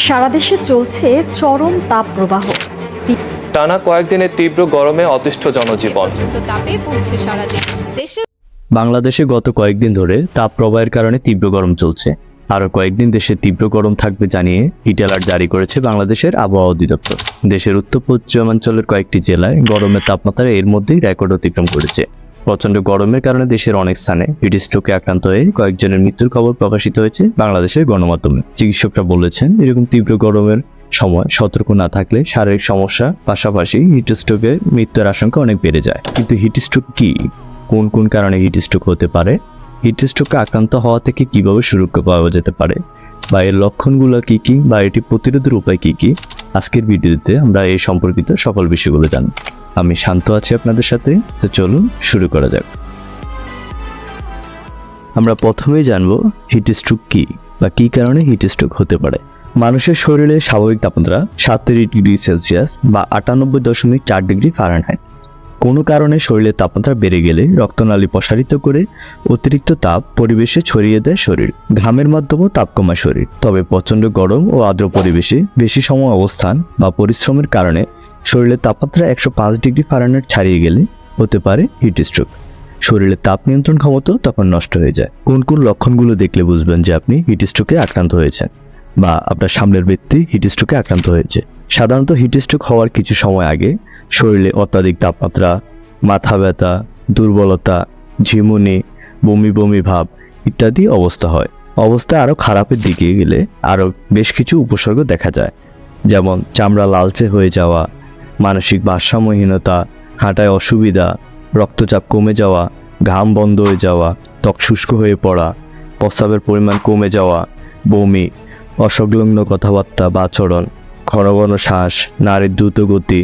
সারা দেশে চলছে চরম তাপপ্রবাহ। টানা কয়েকদিনের তীব্র গরমে অতিষ্ঠ জনজীবন। তাপে পৌঁছে সারা দেশে। বাংলাদেশে গত কয়েকদিন ধরে তাপপ্রবাহের কারণে তীব্র গরম চলছে। আরও কয়েকদিন দেশে তীব্র গরম থাকবে জানিয়ে হিট অ্যালার্ট জারি করেছে বাংলাদেশের আবহাওয়া অধিদপ্তর। দেশের উত্তর পশ্চিমাঞ্চলের কয়েকটি জেলায় গরমের তাপমাত্রা এর মধ্যেই রেকর্ড অতিক্রম করেছে। প্রচণ্ড গরমের কারণে দেশের অনেক স্থানে হিট স্ট্রোকে আক্রান্ত হয়ে কয়েকজনের মৃত্যুর খবর প্রকাশিত হয়েছে বাংলাদেশের গণমাধ্যমে। চিকিৎসকরা বলেছেন, এরকম তীব্র গরমের সময় সতর্ক না থাকলে শারীরিক সমস্যা পাশাপাশি হিট স্ট্রোকে মৃত্যুর আশঙ্কা অনেক বেড়ে যায়। কিন্তু হিট স্ট্রোক কি, কোন কোন কারণে হিট স্ট্রোক হতে পারে, হিট স্ট্রোকে আক্রান্ত হওয়া থেকে কিভাবে সুরক্ষা পাওয়া যেতে পারে, বা এর লক্ষণগুলো কি কি, বা এটি প্রতিরোধের উপায় কি কি, আজকের ভিডিওতে আমরা এই সম্পর্কিত সকল বিষয়গুলো জানব। আমি শান্ত আছি আপনাদের সাথে, তো চলুন শুরু করা যাক। আমরা প্রথমেই জানব হিট স্ট্রোক কি, বা কি কারণে হিট স্ট্রোক হতে পারে। মানুষের শরীরে স্বাভাবিক তাপমাত্রা 37°C বা 98.4°F। কোনো কারণে শরীরের তাপমাত্রা বেড়ে গেলে রক্তনালী প্রসারিত করে অতিরিক্ত তাপ পরিবেশে ছড়িয়ে দেয় শরীর। ঘামের মাধ্যমেও তাপ কমায় শরীর। তবে প্রচণ্ড গরম ও আর্দ্র পরিবেশে বেশি সময় অবস্থান বা পরিশ্রমের কারণে শরীরের তাপমাত্রা 105°F ছাড়িয়ে গেলে হতে পারে হিট স্ট্রোক। শরীরের তাপ নিয়ন্ত্রণ ক্ষমতা তখন নষ্ট হয়ে যায়। কোন কোন লক্ষণগুলো দেখলে বুঝবেন যে আপনি হিট স্ট্রোকে আক্রান্ত হয়েছেন, বা আপনার সামনের ব্যক্তি হিট স্ট্রোকে আক্রান্ত হয়েছে? সাধারণত হিট স্ট্রোক হওয়ার কিছু সময় আগে শরীরে অত্যাধিক তাপমাত্রা, মাথা ব্যথা, দুর্বলতা, ঝিমুনি, বমি বমি ভাব ইত্যাদি অবস্থা হয়। অবস্থা আরও খারাপের দিকে গেলে আরও বেশ কিছু উপসর্গ দেখা যায়, যেমন চামড়া লালচে হয়ে যাওয়া, মানসিক ভারসাম্যহীনতা, হাঁটায় অসুবিধা, রক্তচাপ কমে যাওয়া, ঘাম বন্ধ হয়ে যাওয়া, ত্বক শুষ্ক হয়ে পড়া, প্রস্রাবের পরিমাণ কমে যাওয়া, বমি, অসংলগ্ন কথাবার্তা বা আচরণ, ঘন ঘন শ্বাস, নাড়ির দ্রুত গতি,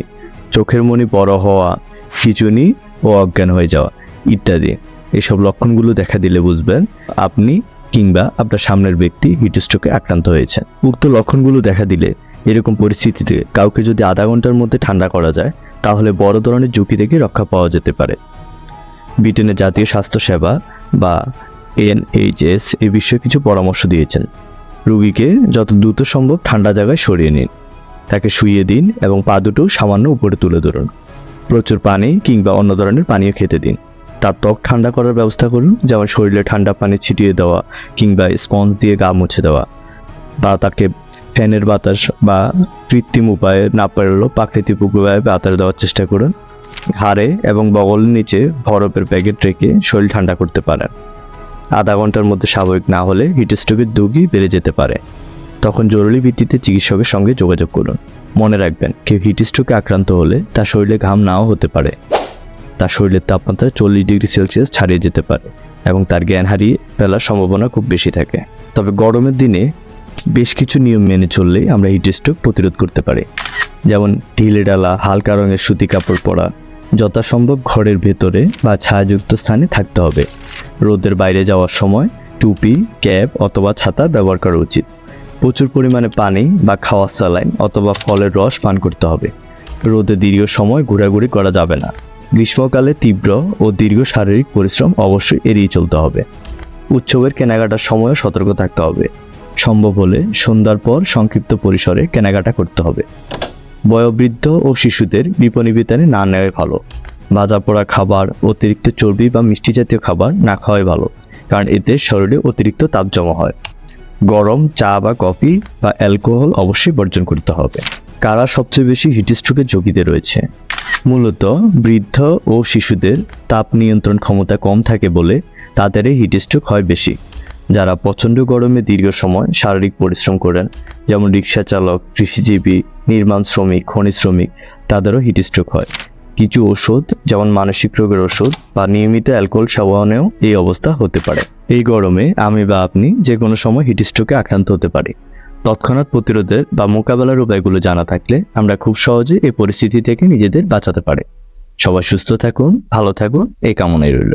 চোখের মনি বড় হওয়া, খিঁচুনি ও অজ্ঞান হয়ে যাওয়া ইত্যাদি। এসব লক্ষণগুলো দেখা দিলে বুঝবেন আপনি কিংবা আপনার সামনের ব্যক্তি হিট স্ট্রোকে আক্রান্ত হয়েছেন। উক্ত লক্ষণগুলো দেখা দিলে এরকম পরিস্থিতিতে কাউকে যদি আধা ঘন্টার মধ্যে ঠান্ডা করা যায়, তাহলে বড় ধরনের ঝুঁকি থেকে রক্ষা পাওয়া যেতে পারে। ব্রিটেনের জাতীয় স্বাস্থ্য সেবা বা NHS এ বিষয়ে কিছু পরামর্শ দিয়েছেন। রোগীকে যত দ্রুত সম্ভব ঠান্ডা জায়গায় সরিয়ে নিন, তাকে শুইয়ে দিন এবং পা দুটো সামান্য উপরে তুলে ধরুন। প্রচুর পানি কিংবা অন্য ধরনের পানীয় খেতে দিন। তার ত্বক ঠান্ডা করার ব্যবস্থা করুন, যেমন শরীরে ঠান্ডা পানি ছিটিয়ে দেওয়া কিংবা স্পঞ্জ দিয়ে গা মুছে দেওয়া, বা তাকে ফ্যানের বাতাস বা কৃত্রিম উপায়ে না পারলেও প্রাকৃতিক উপায়ে বাতাস দেওয়ার চেষ্টা করুন। ঘাড়ে এবং বগলের নিচে বরফের প্যাকেট রেখে শরীর ঠান্ডা করতে পারেন। আধা ঘন্টার মধ্যে স্বাভাবিক না হলে হিট স্ট্রোকের ঝুঁকি বেড়ে যেতে পারে। তখন জরুরি ভিত্তিতে চিকিৎসকের সঙ্গে যোগাযোগ করুন। মনে রাখবেন, কেউ হিট স্ট্রোকে আক্রান্ত হলে তার শরীরে ঘাম নাও হতে পারে, তার শরীরের তাপমাত্রা 40°C ছাড়িয়ে যেতে পারে এবং তার জ্ঞান হারিয়ে ফেলার সম্ভাবনা খুব বেশি থাকে। তবে গরমের দিনে বেশ কিছু নিয়ম মেনে চললেই আমরা হিট স্ট্রোক প্রতিরোধ করতে পারি, যেমন ঢিলে ডালা হালকা রঙের সুতি কাপড় পরা, যথাসম্ভব ঘরের ভেতরে বা ছায়াযুক্ত স্থানে থাকতে হবে। রোদের বাইরে যাওয়ার সময় টুপি, ক্যাপ অথবা ছাতা ব্যবহার করা উচিত। প্রচুর পরিমাণে পানি বা খাওয়ার স্যালাইন অথবা ফলের রস পান করতে হবে। রোদে দীর্ঘ সময় ঘোরাঘুরি করা যাবে না। গ্রীষ্মকালে তীব্র ও দীর্ঘ শারীরিক পরিশ্রম অবশ্যই এড়িয়ে চলতে হবে। উৎসবের কেনাকাটার সময়ও সতর্ক থাকতে হবে। সম্ভব হলে সন্ধ্যার পর সংক্ষিপ্ত পরিসরে কেনাকাটা করতে হবে। বয়োবৃদ্ধ ও শিশুদের বিপণিবিতানে না নেওয়াই ভালো। ভাজা পোড়া খাবার, অতিরিক্ত চর্বি বা মিষ্টি জাতীয় খাবার না খাওয়াই ভালো, কারণ এতে শরীরে অতিরিক্ত তাপ জমা হয়। গরম চা বা কফি বা অ্যালকোহল অবশ্যই বর্জন করতে হবে। কারা সবচেয়ে বেশি হিট স্ট্রোকের ঝুঁকিতে রয়েছে? মূলত বৃদ্ধ ও শিশুদের তাপ নিয়ন্ত্রণ ক্ষমতা কম থাকে বলে তাদেরই হিট স্ট্রোক হয় বেশি। যারা প্রচণ্ড গরমে দীর্ঘ সময় শারীরিক পরিশ্রম করেন, যেমন রিক্সা চালক, কৃষিজীবী, নির্মাণ শ্রমিক, খনি শ্রমিক, তাদেরও হিট স্ট্রোক হয়। কিছু ওষুধ, যেমন মানসিক রোগের ওষুধ বা নিয়মিত অ্যালকোহল সেবনেও এই অবস্থা হতে পারে। এই গরমে আমি বা আপনি যে কোনো সময় হিট স্ট্রোকে আক্রান্ত হতে পারি। তৎক্ষণাৎ প্রতিরোধের বা মোকাবেলার উপায়গুলো জানা থাকলে আমরা খুব সহজে এই পরিস্থিতি থেকে নিজেদের বাঁচাতে পারি। সবাই সুস্থ থাকুন, ভালো থাকুন, এই কামনাই রইল।